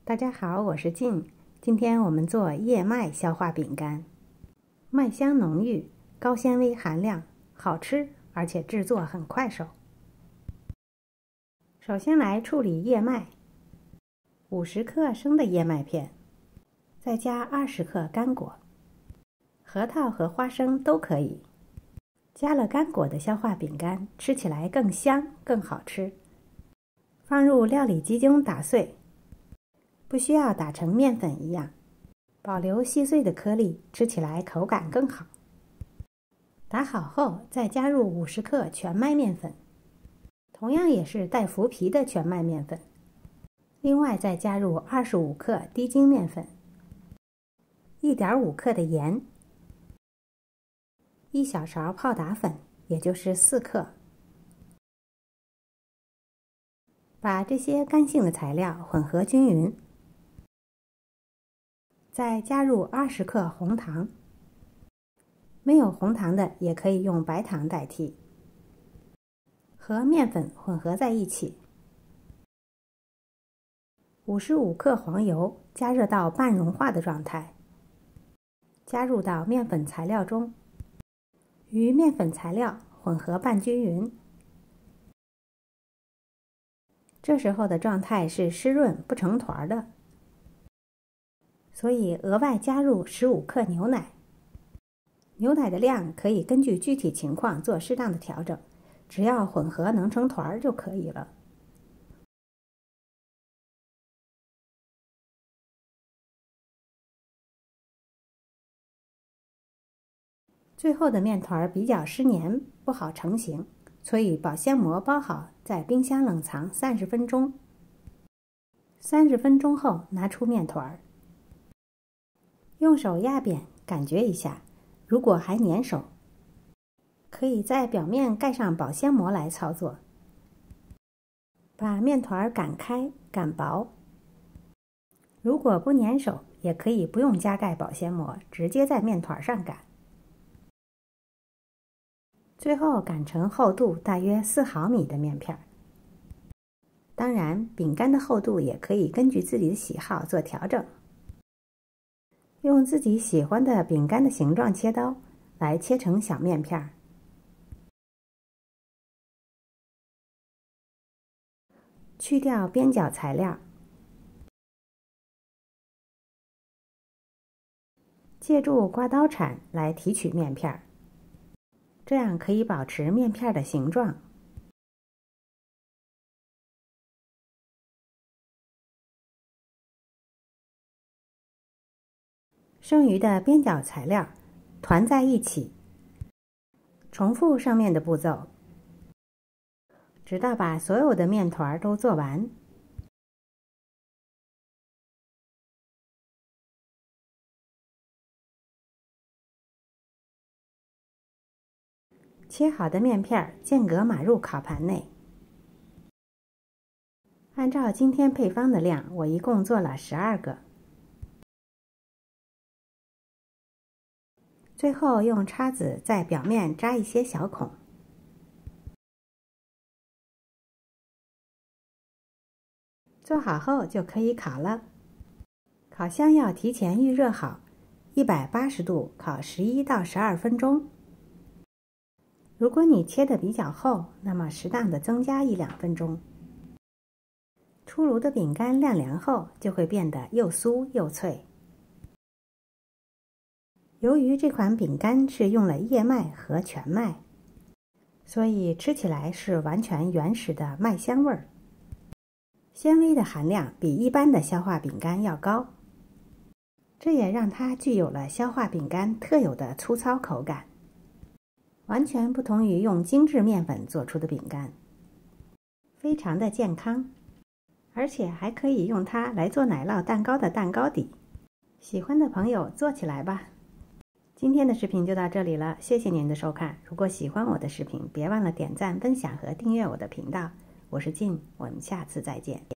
大家好，我是静。今天我们做燕麦消化饼干，麦香浓郁，高纤维含量，好吃，而且制作很快手。首先来处理燕麦，50克生的燕麦片，再加20克干果，核桃和花生都可以。加了干果的消化饼干，吃起来更香更好吃。放入料理机中打碎，不需要打成面粉一样，保留细碎的颗粒，吃起来口感更好。打好后，再加入50克全麦面粉，同样也是带麸皮的全麦面粉。另外再加入25克低筋面粉，1.5克的盐，1小勺泡打粉，也就是4克。把这些干性的材料混合均匀，再加入20克红糖，没有红糖的也可以用白糖代替，和面粉混合在一起。55克黄油加热到半融化的状态，加入到面粉材料中，与面粉材料混合拌均匀。这时候的状态是湿润不成团的，所以额外加入15克牛奶。牛奶的量可以根据具体情况做适当的调整，只要混合能成团就可以了。最后的面团比较湿黏，不好成型，所以保鲜膜包好，在冰箱冷藏30分钟。30分钟后拿出面团，用手压扁，感觉一下，如果还粘手，可以在表面盖上保鲜膜来操作。把面团擀开，擀薄。如果不粘手，也可以不用加盖保鲜膜，直接在面团上擀。最后擀成厚度大约4毫米的面片。当然，饼干的厚度也可以根据自己的喜好做调整。用自己喜欢的饼干的形状切刀来切成小面片。去掉边角材料，借助刮刀铲来提取面片，这样可以保持面片的形状。剩余的边角材料团在一起，重复上面的步骤，直到把所有的面团都做完。切好的面片间隔码入烤盘内。按照今天配方的量，我一共做了12个。最后用叉子在表面扎一些小孔。做好后就可以烤了。烤箱要提前预热好，180度烤11到12分钟。如果你切得比较厚，那么适当的增加1-2分钟。出炉的饼干晾凉后就会变得又酥又脆。由于这款饼干是用了燕麦和全麦，所以吃起来是完全原始的麦香味儿。纤维的含量比一般的消化饼干要高，这也让它具有了消化饼干特有的粗糙口感。完全不同于用精致面粉做出的饼干，非常的健康，而且还可以用它来做奶酪蛋糕的蛋糕底。喜欢的朋友做起来吧！今天的视频就到这里了，谢谢您的收看。如果喜欢我的视频，别忘了点赞、分享和订阅我的频道。我是静，我们下次再见。